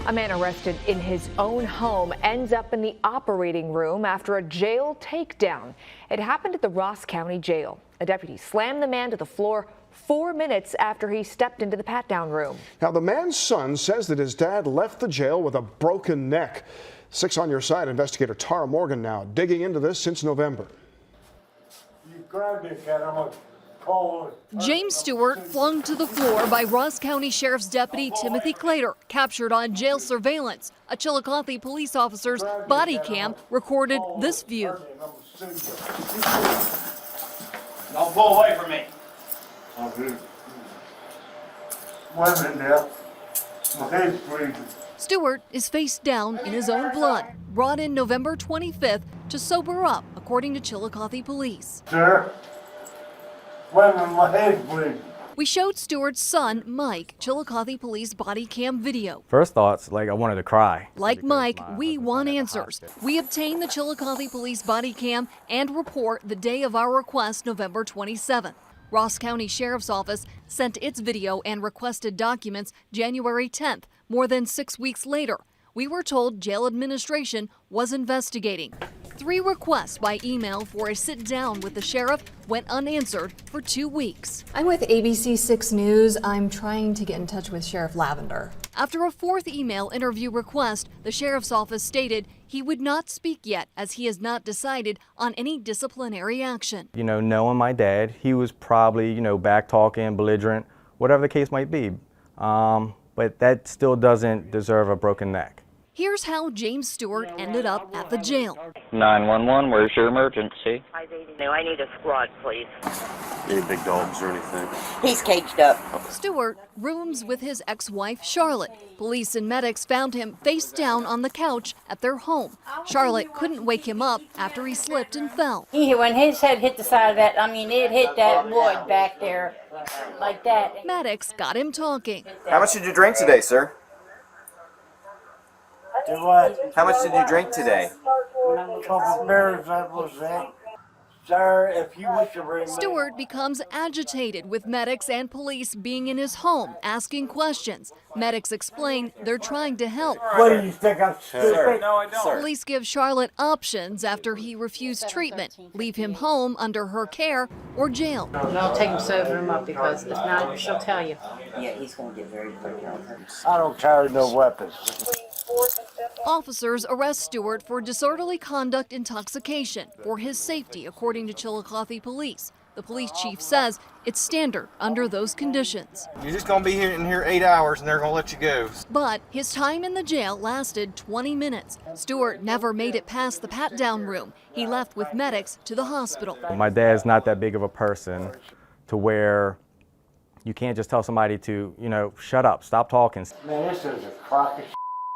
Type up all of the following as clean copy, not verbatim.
A man arrested in his own home ends up in the operating room after a jail takedown. It happened at the Ross County Jail. A deputy slammed the man to the floor 4 minutes after he stepped into the pat-down room. Now, the man's son says that his dad left the jail with a broken neck. 6 on your side, investigator Tara Morgan now digging into this since November. You grabbed it, cat. I'm gonna call it. James Stewart flung to the floor by Ross County Sheriff's Deputy Timothy Clater, captured on jail surveillance. A Chillicothe police officer's body cam recorded this view. Don't pull away from me. Stewart is face down in his own blood, brought in November 25th to sober up, according to Chillicothe police. Sir, my head's bleeding. We showed Stewart's son, Mike, Chillicothe police body cam video. First thoughts, I wanted to cry. Like Mike, we want answers. We obtained the Chillicothe police body cam and report the day of our request, November 27th. Ross County Sheriff's Office sent its video and requested documents January 10th, more than 6 weeks later. We were told jail administration was investigating. 3 requests by email for a sit-down with the sheriff went unanswered for 2 weeks. I'm with WSYX News. I'm trying to get in touch with Sheriff Lavender. After a 4th email interview request, the sheriff's office stated he would not speak yet as he has not decided on any disciplinary action. Knowing my dad, he was probably, back-talking, belligerent, whatever the case might be. But that still doesn't deserve a broken neck. Here's how James Stewart ended up at the jail. 911, where's your emergency? I need a squad, please. Any big dogs or anything? He's caged up. Stewart rooms with his ex-wife, Charlotte. Police and medics found him face down on the couch at their home. Charlotte couldn't wake him up after he slipped and fell. When his head hit the side of that, it hit that wood back there like that. Medics got him talking. How much did you drink today, sir? How much did you drink today? A couple beers, that was it. Sir, if you wish to bring Stewart becomes agitated with medics and police being in his home, asking questions. Medics explain they're trying to help. What do you think, I'm stupid? No, I don't. Police give Charlotte options after he refused treatment. Leave him home under her care or jail. I'll take him, sober him up, because if not, she'll tell you. Yeah, he's going to get very quick. I don't carry no weapons. Officers arrest Stewart for disorderly conduct intoxication for his safety, according to Chillicothe police. The police chief says it's standard under those conditions. You're just going to be in here 8 hours and they're going to let you go. But his time in the jail lasted 20 minutes. Stewart never made it past the pat-down room. He left with medics to the hospital. My dad's not that big of a person to where you can't just tell somebody to, shut up, stop talking. Man, this is a crock of shit.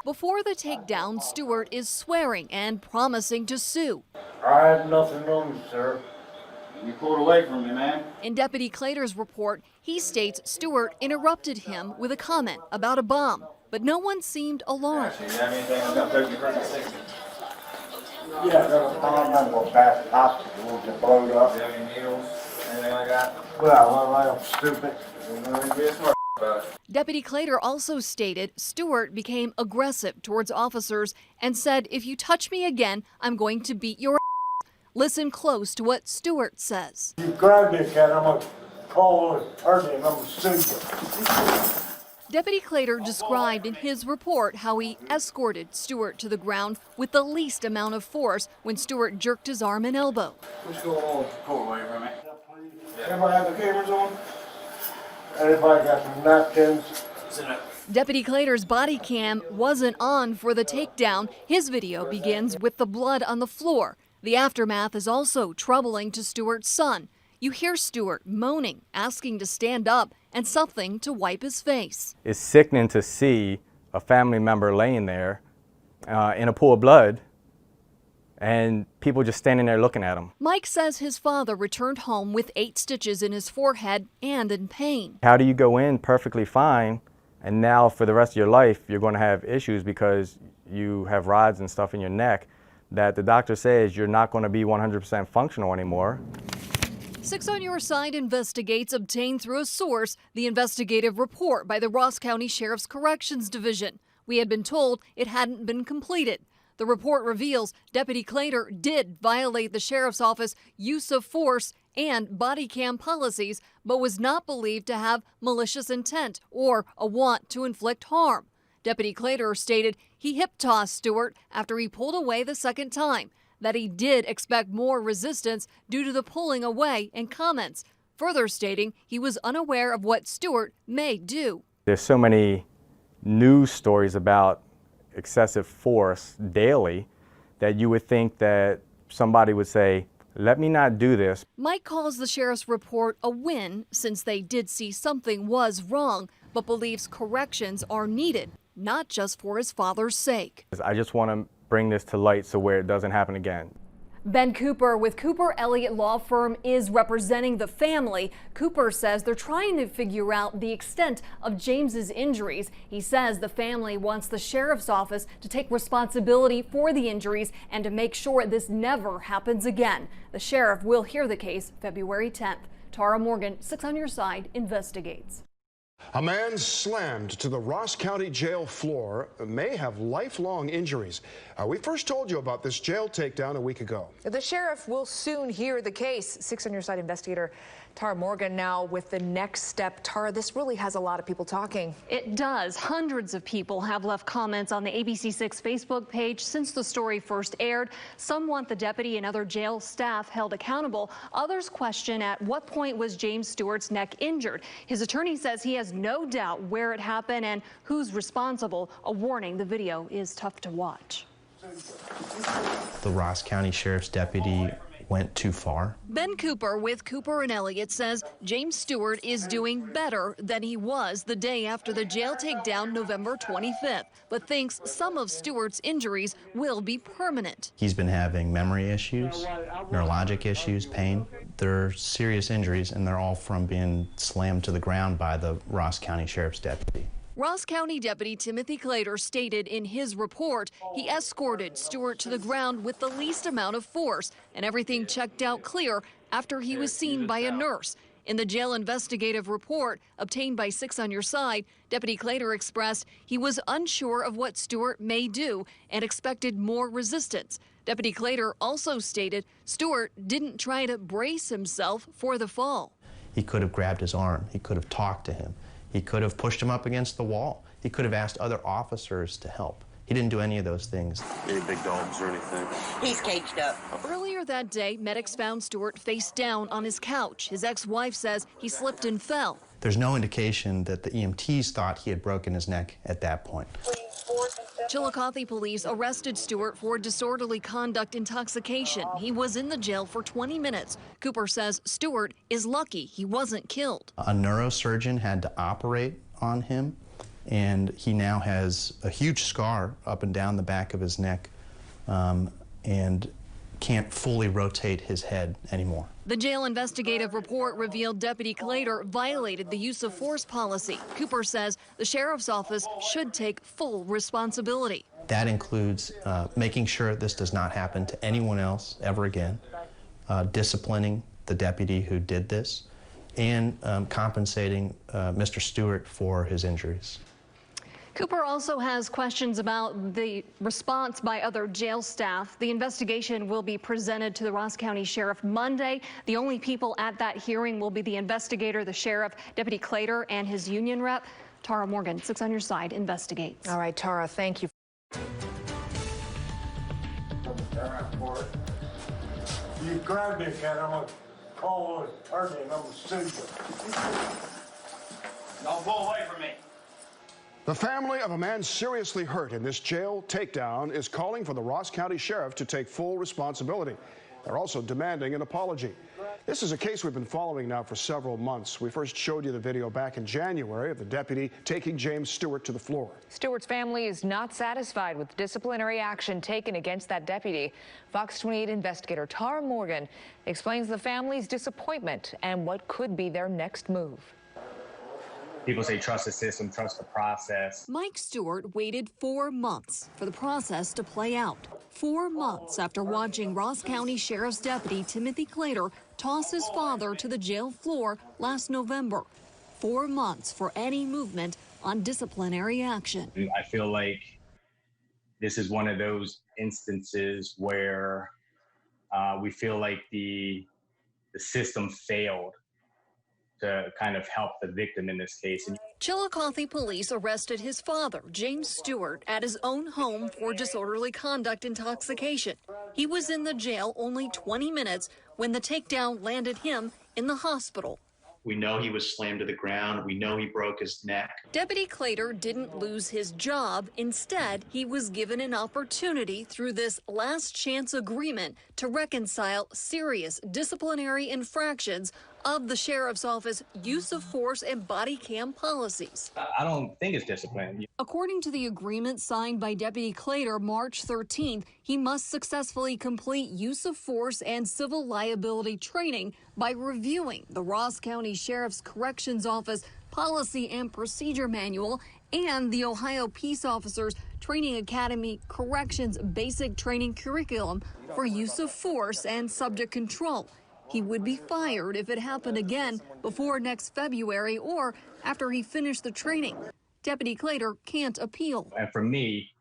Before the takedown, Stewart is swearing and promising to sue. I had nothing on me, sir. You pulled away from me, man. In Deputy Clater's report, he states Stewart interrupted him with a comment about a bomb, but no one seemed alarmed. You have anything that's going to take you for the 60? Yeah, there's a bomb I'm going to pass the hospital. We'll get blown up. Do you have any needles? Anything like that? Well, I'm stupid. Be smart about it. Deputy Clater also stated Stewart became aggressive towards officers and said, "If you touch me again, I'm going to beat your ass." Listen close to what Stewart says. You grabbed me, cat. I'm going to call an attorney and I'm going to sue you. Deputy Clater described in his report how he escorted Stewart to the ground with the least amount of force when Stewart jerked his arm and elbow. What's going on? Pull away from me. Everybody have the cameras on? Everybody got some napkins? Deputy Clater's body cam wasn't on for the takedown. His video begins with the blood on the floor. The aftermath is also troubling to Stewart's son. You hear Stewart moaning, asking to stand up, and something to wipe his face. It's sickening to see a family member laying there in a pool of blood and people just standing there looking at him. Mike says his father returned home with 8 stitches in his forehead and in pain. How do you go in perfectly fine and now for the rest of your life you're going to have issues because you have rods and stuff in your neck that the doctor says you're not going to be 100% functional anymore? 6 on Your Side investigates, obtained through a source, the investigative report by the Ross County Sheriff's Corrections Division. We had been told it hadn't been completed. The report reveals Deputy Clater did violate the sheriff's office use of force and body cam policies, but was not believed to have malicious intent or a want to inflict harm. Deputy Clater stated he hip-tossed Stewart after he pulled away the second time, that he did expect more resistance due to the pulling away and comments, further stating he was unaware of what Stewart may do. There's so many news stories about excessive force daily that you would think that somebody would say, let me not do this. Mike calls the sheriff's report a win since they did see something was wrong, but believes corrections are needed, not just for his father's sake. I just want to bring this to light so where it doesn't happen again. Ben Cooper with Cooper Elliott Law Firm is representing the family. Cooper says they're trying to figure out the extent of James's injuries. He says the family wants the sheriff's office to take responsibility for the injuries and to make sure this never happens again. The sheriff will hear the case February 10th. Tara Morgan, 6 on Your Side, investigates. A man slammed to the Ross County jail floor may have lifelong injuries. We first told you about this jail takedown a week ago. The sheriff will soon hear the case. 6 on Your Side investigator Tara Morgan now with the next step. Tara, this really has a lot of people talking. It does. Hundreds of people have left comments on the WSYX Facebook page since the story first aired. Some want the deputy and other jail staff held accountable. Others question at what point was James Stewart's neck injured. His attorney says he has no doubt where it happened and who's responsible. A warning, the video is tough to watch. The Ross County Sheriff's deputy went too far. Ben Cooper with Cooper and Elliott says James Stewart is doing better than he was the day after the jail takedown November 25th, but thinks some of Stewart's injuries will be permanent. He's been having memory issues, neurologic issues, pain. They're serious injuries, and they're all from being slammed to the ground by the Ross County Sheriff's deputy. Ross County Deputy Timothy Clater stated in his report he escorted Stewart to the ground with the least amount of force, and everything checked out clear after he was seen by a nurse. In the jail investigative report obtained by 6 on Your Side, Deputy Clater expressed he was unsure of what Stewart may do and expected more resistance. Deputy Clater also stated Stewart didn't try to brace himself for the fall. He could have grabbed his arm. He could have talked to him. He could have pushed him up against the wall. He could have asked other officers to help. He didn't do any of those things. Any big dogs or anything? He's caged up. Earlier that day, medics found Stewart face down on his couch. His ex-wife says he slipped and fell. There's no indication that the EMTs thought he had broken his neck at that point. Chillicothe police arrested Stewart for disorderly conduct intoxication. He was in the jail for 20 minutes. Cooper says Stewart is lucky he wasn't killed. A neurosurgeon had to operate on him, and he now has a huge scar up and down the back of his neck and can't fully rotate his head anymore. The jail investigative report revealed Deputy Clater violated the use of force policy. Cooper says the sheriff's office should take full responsibility. That includes making sure this does not happen to anyone else ever again, disciplining the deputy who did this, and compensating Mr. Stewart for his injuries. Cooper also has questions about the response by other jail staff. The investigation will be presented to the Ross County Sheriff Monday. The only people at that hearing will be the investigator, the sheriff, Deputy Clater, and his union rep. Tara Morgan, 6 on Your Side, investigates. All right, Tara, thank you. You grab me, cat, I'm gonna call an attorney and I'm gonna sue you. Don't pull away from me. The family of a man seriously hurt in this jail takedown is calling for the Ross County Sheriff to take full responsibility. They're also demanding an apology. This is a case we've been following now for several months. We first showed you the video back in January of the deputy taking James Stewart to the floor. Stewart's family is not satisfied with disciplinary action taken against that deputy. Fox 28 investigator Tara Morgan explains the family's disappointment and what could be their next move. People say trust the system, trust the process. Mike Stewart waited 4 months for the process to play out. 4 months after watching Ross County Sheriff's Deputy Timothy Clater toss his father to the jail floor last November. 4 months for any movement on disciplinary action. I feel like this is one of those instances where we feel like the system failed to kind of help the victim in this case. Chillicothe police arrested his father, James Stewart, at his own home for disorderly conduct intoxication. He was in the jail only 20 minutes when the takedown landed him in the hospital. We know he was slammed to the ground. We know he broke his neck. Deputy Clater didn't lose his job. Instead, he was given an opportunity through this last chance agreement to reconcile serious disciplinary infractions of the sheriff's office use of force and body cam policies. I don't think it's discipline. According to the agreement signed by Deputy Clater March 13th, he must successfully complete use of force and civil liability training by reviewing the Ross County Sheriff's Corrections Office Policy and Procedure Manual and the Ohio Peace Officers Training Academy Corrections Basic Training Curriculum for use of force and subject control. He would be fired if it happened again before next February or after he finished the training. Deputy Clater can't appeal. And for me,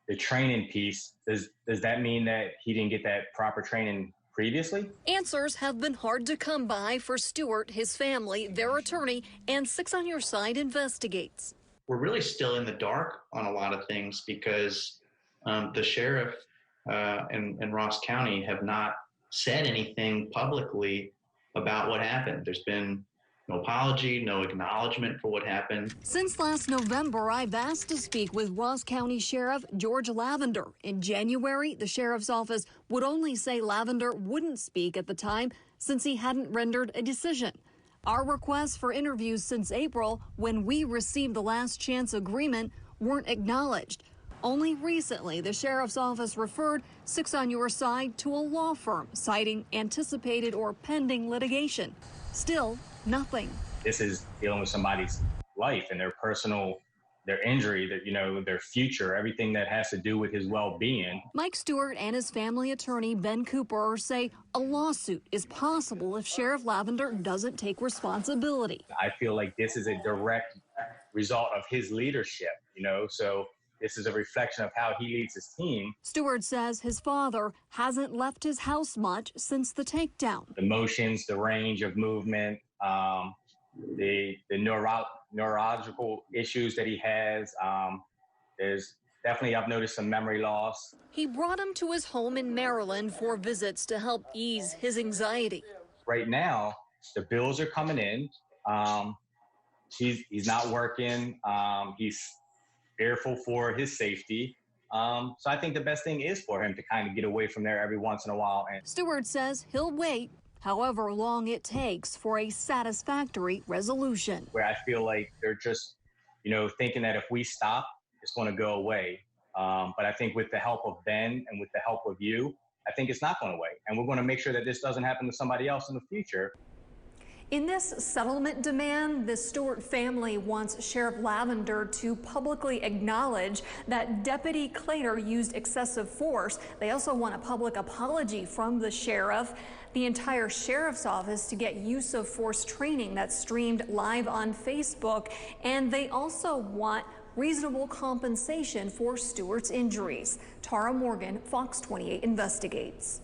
the training piece, does that mean that he didn't get that proper training previously? Answers have been hard to come by for Stewart, his family, their attorney, and 6 on Your Side investigates. We're really still in the dark on a lot of things because the sheriff and Ross County have not said anything publicly about what happened. There's been no apology, no acknowledgement for what happened. Since last November, I've asked to speak with Ross County Sheriff George Lavender. In January, the sheriff's office would only say Lavender wouldn't speak at the time since he hadn't rendered a decision. Our requests for interviews since April, when we received the last chance agreement, weren't acknowledged. Only recently, the sheriff's office referred 6 on Your Side to a law firm, citing anticipated or pending litigation. Still, nothing. This is dealing with somebody's life and their personal, their injury, their future, everything that has to do with his well-being. Mike Stewart and his family attorney, Ben Cooper, say a lawsuit is possible if Sheriff Lavender doesn't take responsibility. I feel like this is a direct result of his leadership, so this is a reflection of how he leads his team. Stewart says his father hasn't left his house much since the takedown. The motions, the range of movement, the neurological issues that he has. There's definitely, I've noticed some memory loss. He brought him to his home in Maryland for visits to help ease his anxiety. Right now, the bills are coming in. He's not working. He's fearful for his safety. So I think the best thing is for him to kind of get away from there every once in a while. And Stewart says he'll wait however long it takes for a satisfactory resolution. Where I feel like they're just, thinking that if we stop, it's going to go away. But I think with the help of Ben and with the help of you, I think it's not going away. And we're going to make sure that this doesn't happen to somebody else in the future. In this settlement demand, the Stewart family wants Sheriff Lavender to publicly acknowledge that Deputy Clater used excessive force. They also want a public apology from the sheriff, the entire sheriff's office to get use of force training that's streamed live on Facebook, and they also want reasonable compensation for Stewart's injuries. Tara Morgan, Fox 28 investigates.